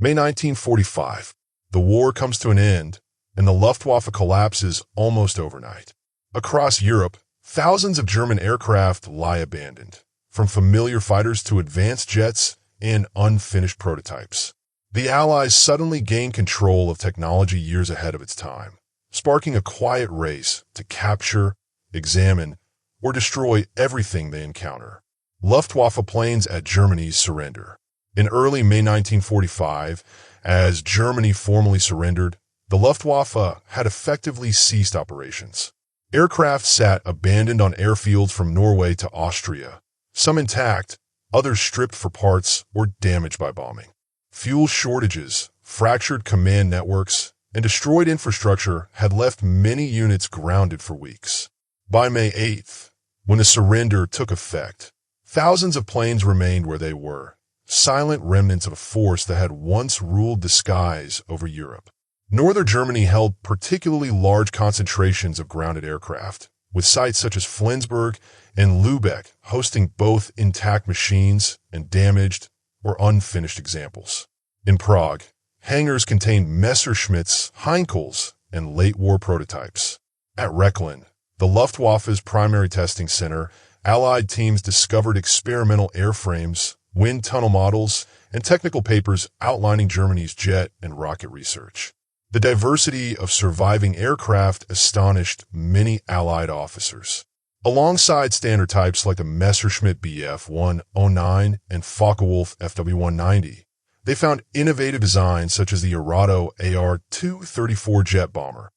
May 1945. The war comes to an end, and the Luftwaffe collapses almost overnight. Across Europe, thousands of German aircraft lie abandoned, from familiar fighters to advanced jets and unfinished prototypes. The Allies suddenly gain control of technology years ahead of its time, sparking a quiet race to capture, examine, or destroy everything they encounter. Luftwaffe planes at Germany's surrender. In early May 1945, as Germany formally surrendered, the Luftwaffe had effectively ceased operations. Aircraft sat abandoned on airfields from Norway to Austria, some intact, others stripped for parts or damaged by bombing. Fuel shortages, fractured command networks, and destroyed infrastructure had left many units grounded for weeks. By May 8th, when the surrender took effect, thousands of planes remained where they were, silent remnants of a force that had once ruled the skies over Europe. Northern Germany held particularly large concentrations of grounded aircraft, with sites such as Flensburg and Lübeck hosting both intact machines and damaged or unfinished examples. In Prague, hangars contained Messerschmitts, Heinkels, and late-war prototypes. At Rechlin, the Luftwaffe's primary testing center, Allied teams discovered experimental airframes, wind tunnel models, and technical papers outlining Germany's jet and rocket research. The diversity of surviving aircraft astonished many Allied officers. Alongside standard types like the Messerschmitt Bf 109 and Focke-Wulf FW-190, they found innovative designs such as the Arado AR-234 jet bomber,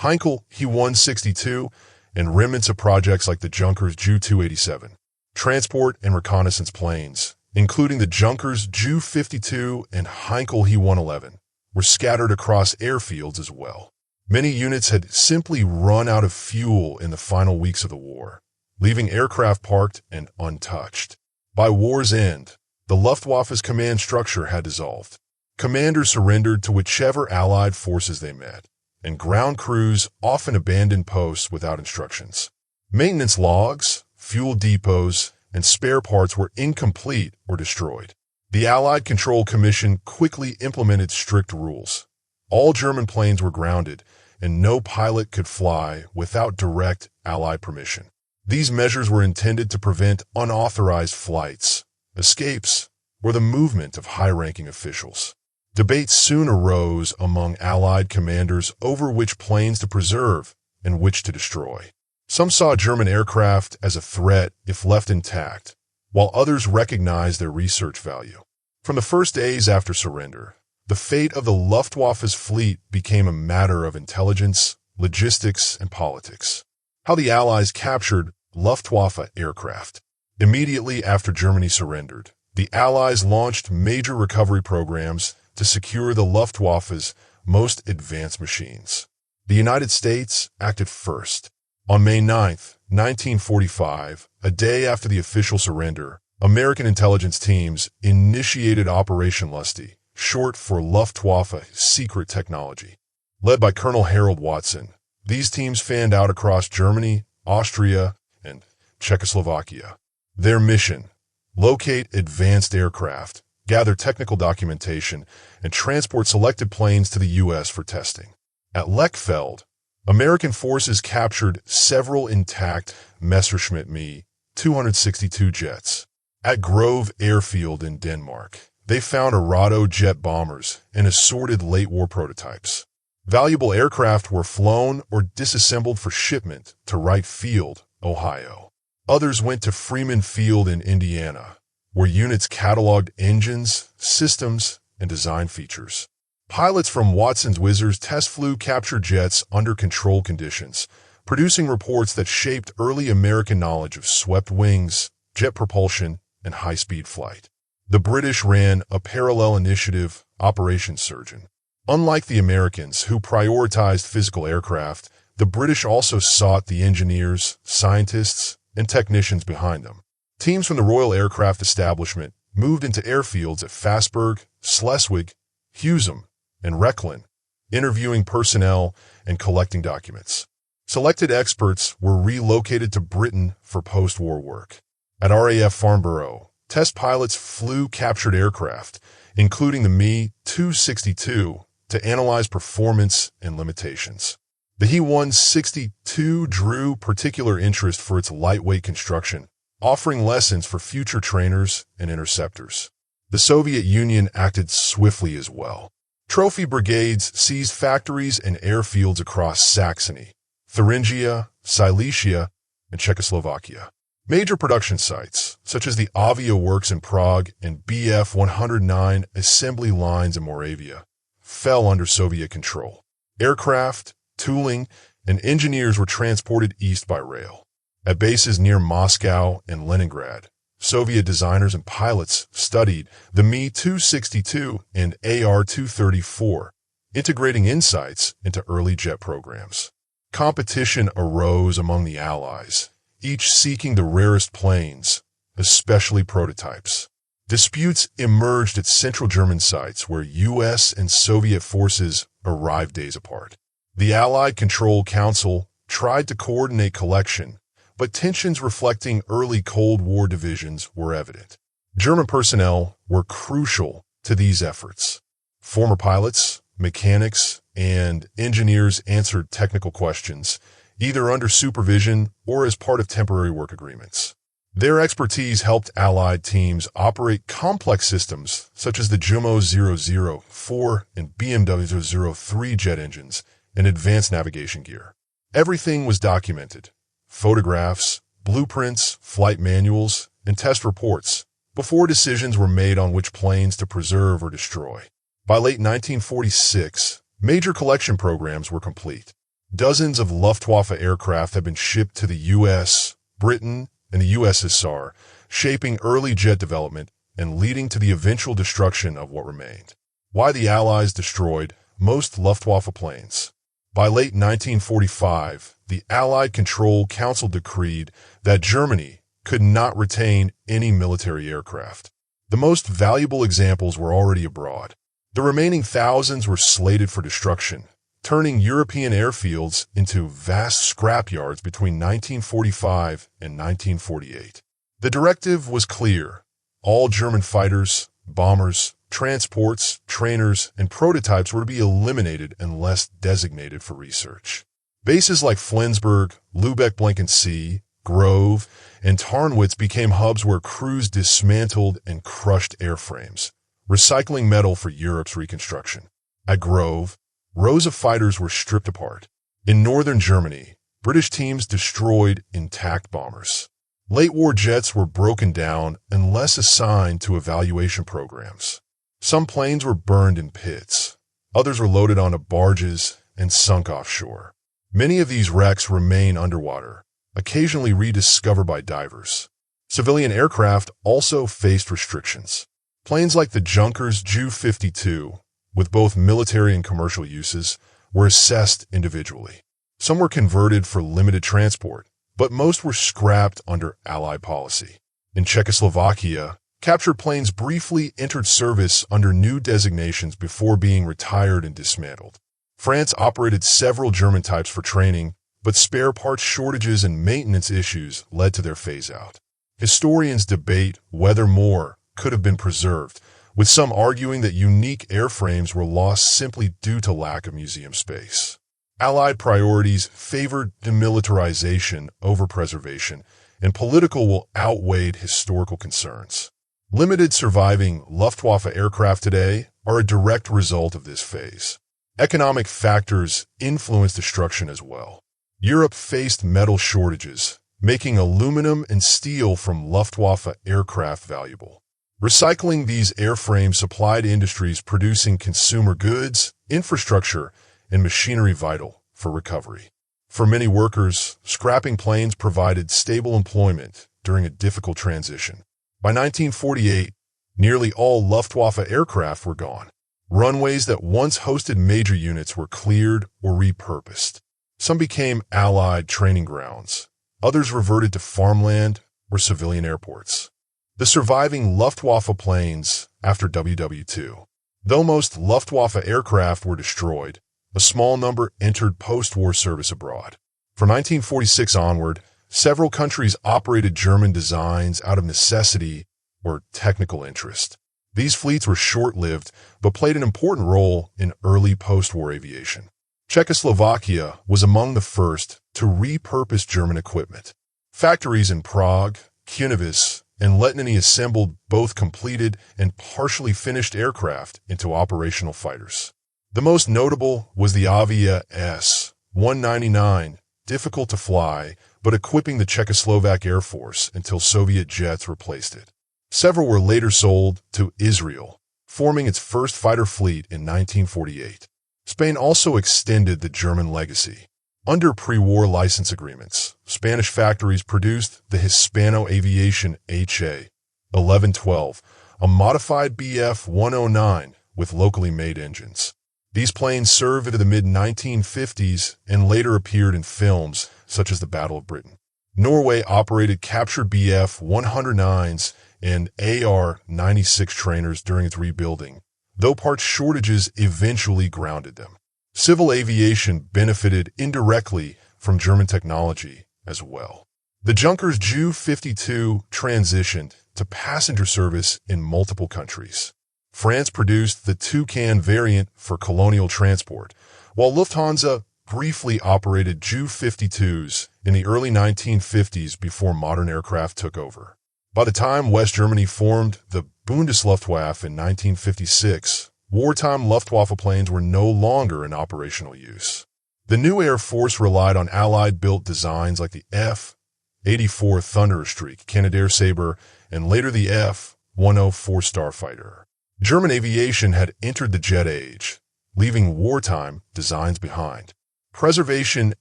Heinkel He-162, and remnants of projects like the Junkers Ju-287. Transport and reconnaissance planes, including the Junkers Ju-52 and Heinkel He-111, were scattered across airfields as well. Many units had simply run out of fuel in the final weeks of the war, leaving aircraft parked and untouched. By war's end, the Luftwaffe's command structure had dissolved. Commanders surrendered to whichever Allied forces they met, and ground crews often abandoned posts without instructions. Maintenance logs, fuel depots, and spare parts were incomplete or destroyed. The Allied Control Commission quickly implemented strict rules. All German planes were grounded, and no pilot could fly without direct Allied permission. These measures were intended to prevent unauthorized flights, escapes, or the movement of high-ranking officials. Debates soon arose among Allied commanders over which planes to preserve and which to destroy. Some saw German aircraft as a threat if left intact, while others recognized their research value. From the first days after surrender, the fate of the Luftwaffe's fleet became a matter of intelligence, logistics, and politics. How the Allies captured Luftwaffe aircraft. Immediately after Germany surrendered, the Allies launched major recovery programs to secure the Luftwaffe's most advanced machines. The United States acted first. On May 9, 1945, a day after the official surrender, American intelligence teams initiated Operation Lusty, short for Luftwaffe Secret Technology. Led by Colonel Harold Watson, these teams fanned out across Germany, Austria, and Czechoslovakia. Their mission: locate advanced aircraft, gather technical documentation, and transport selected planes to the U.S. for testing. At Lechfeld, American forces captured several intact Messerschmitt Me 262 jets. At Grove Airfield in Denmark, they found Arado jet bombers and assorted late-war prototypes. Valuable aircraft were flown or disassembled for shipment to Wright Field, Ohio. Others went to Freeman Field in Indiana, where units cataloged engines, systems, and design features. Pilots from Watson's Wizards test flew captured jets under controlled conditions, producing reports that shaped early American knowledge of swept wings, jet propulsion, and high-speed flight. The British ran a parallel initiative, Operation Surgeon. Unlike the Americans, who prioritized physical aircraft, the British also sought the engineers, scientists, and technicians behind them. Teams from the Royal Aircraft Establishment moved into airfields at Fassburg, Schleswig, Husum, and Rechlin, interviewing personnel and collecting documents. Selected experts were relocated to Britain for post-war work. At RAF Farnborough, test pilots flew captured aircraft, including the Me-262, to analyze performance and limitations. The He-162 drew particular interest for its lightweight construction, offering lessons for future trainers and interceptors. The Soviet Union acted swiftly as well. Trophy brigades seized factories and airfields across Saxony, Thuringia, Silesia, and Czechoslovakia. Major production sites, such as the Avia Works in Prague and Bf-109 assembly lines in Moravia, fell under Soviet control. Aircraft, tooling, and engineers were transported east by rail. At bases near Moscow and Leningrad, Soviet designers and pilots studied the Me-262 and AR-234, integrating insights into early jet programs. Competition arose among the Allies, each seeking the rarest planes, especially prototypes. Disputes emerged at central German sites where U.S. and Soviet forces arrived days apart. The Allied Control Council tried to coordinate collection, but tensions reflecting early Cold War divisions were evident. German personnel were crucial to these efforts. Former pilots, mechanics, and engineers answered technical questions, either under supervision or as part of temporary work agreements. Their expertise helped Allied teams operate complex systems such as the Jumo 004 and BMW 03 jet engines and advanced navigation gear. Everything was documented: photographs, blueprints, flight manuals, and test reports, before decisions were made on which planes to preserve or destroy. By late 1946, major collection programs were complete. Dozens of Luftwaffe aircraft had been shipped to the U.S., Britain, and the USSR, shaping early jet development and leading to the eventual destruction of what remained. Why the Allies destroyed most Luftwaffe planes. By late 1945, the Allied Control Council decreed that Germany could not retain any military aircraft. The most valuable examples were already abroad. The remaining thousands were slated for destruction, turning European airfields into vast scrapyards between 1945 and 1948. The directive was clear: all German fighters, bombers, transports, trainers, and prototypes were to be eliminated unless designated for research. Bases like Flensburg, Lübeck-Blankensee, Grove, and Tarnwitz became hubs where crews dismantled and crushed airframes, recycling metal for Europe's reconstruction. At Grove, rows of fighters were stripped apart. In northern Germany, British teams destroyed intact bombers. Late-war jets were broken down unless assigned to evaluation programs. Some planes were burned in pits. Others were loaded onto barges and sunk offshore. Many of these wrecks remain underwater, occasionally rediscovered by divers. Civilian aircraft also faced restrictions. Planes like the Junkers Ju-52, with both military and commercial uses, were assessed individually. Some were converted for limited transport, but most were scrapped under Allied policy. In Czechoslovakia, captured planes briefly entered service under new designations before being retired and dismantled. France operated several German types for training, but spare parts shortages and maintenance issues led to their phase-out. Historians debate whether more could have been preserved, with some arguing that unique airframes were lost simply due to lack of museum space. Allied priorities favored demilitarization over preservation, and political will outweighed historical concerns. Limited surviving Luftwaffe aircraft today are a direct result of this phase. Economic factors influence destruction as well. Europe faced metal shortages, making aluminum and steel from Luftwaffe aircraft valuable. Recycling these airframes supplied industries producing consumer goods, infrastructure, and machinery vital for recovery. For many workers, scrapping planes provided stable employment during a difficult transition. By 1948, nearly all Luftwaffe aircraft were gone. Runways that once hosted major units were cleared or repurposed. Some became Allied training grounds. Others reverted to farmland or civilian airports. The surviving Luftwaffe planes after WWII. Though most Luftwaffe aircraft were destroyed, a small number entered post-war service abroad. From 1946 onward, several countries operated German designs out of necessity or technical interest. These fleets were short-lived, but played an important role in early post-war aviation. Czechoslovakia was among the first to repurpose German equipment. Factories in Prague, Kunovice, and Letniny assembled both completed and partially finished aircraft into operational fighters. The most notable was the Avia S-199, difficult to fly, but equipping the Czechoslovak Air Force until Soviet jets replaced it. Several were later sold to Israel, forming its first fighter fleet in 1948. Spain also extended the German legacy. Under pre-war license agreements, Spanish factories produced the Hispano-Aviation HA-1112, a modified Bf-109 with locally made engines. These planes served into the mid-1950s and later appeared in films such as the Battle of Britain. Norway operated captured Bf-109s and AR-96 trainers during its rebuilding, though parts shortages eventually grounded them. Civil aviation benefited indirectly from German technology as well. The Junkers Ju-52 transitioned to passenger service in multiple countries. France produced the Toucan variant for colonial transport, while Lufthansa briefly operated Ju-52s in the early 1950s before modern aircraft took over. By the time West Germany formed the Bundesluftwaffe in 1956, wartime Luftwaffe planes were no longer in operational use. The new Air Force relied on Allied-built designs like the F-84 Thunderstreak Canadair Sabre and later the F-104 Starfighter. German aviation had entered the jet age, leaving wartime designs behind. Preservation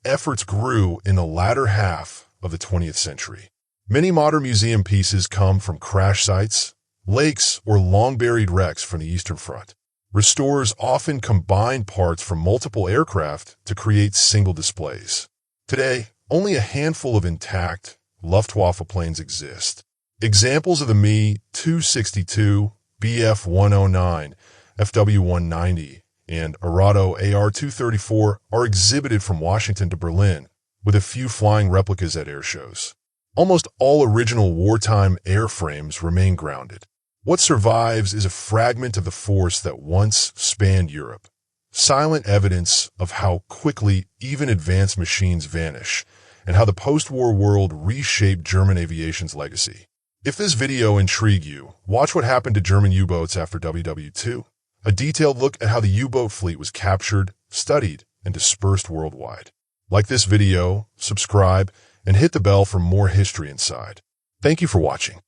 efforts grew in the latter half of the 20th century. Many modern museum pieces come from crash sites, lakes, or long-buried wrecks from the Eastern Front. Restorers often combine parts from multiple aircraft to create single displays. Today, only a handful of intact Luftwaffe planes exist. Examples of the Me-262, Bf-109, FW-190, and Arado AR-234 are exhibited from Washington to Berlin, with a few flying replicas at air shows. Almost all original wartime airframes remain grounded. What survives is a fragment of the force that once spanned Europe. Silent evidence of how quickly even advanced machines vanish and how the post-war world reshaped German aviation's legacy. If this video intrigued you, watch what happened to German U-boats after WWII, a detailed look at how the U-boat fleet was captured, studied, and dispersed worldwide. Like this video, subscribe, and hit the bell for more history inside. Thank you for watching.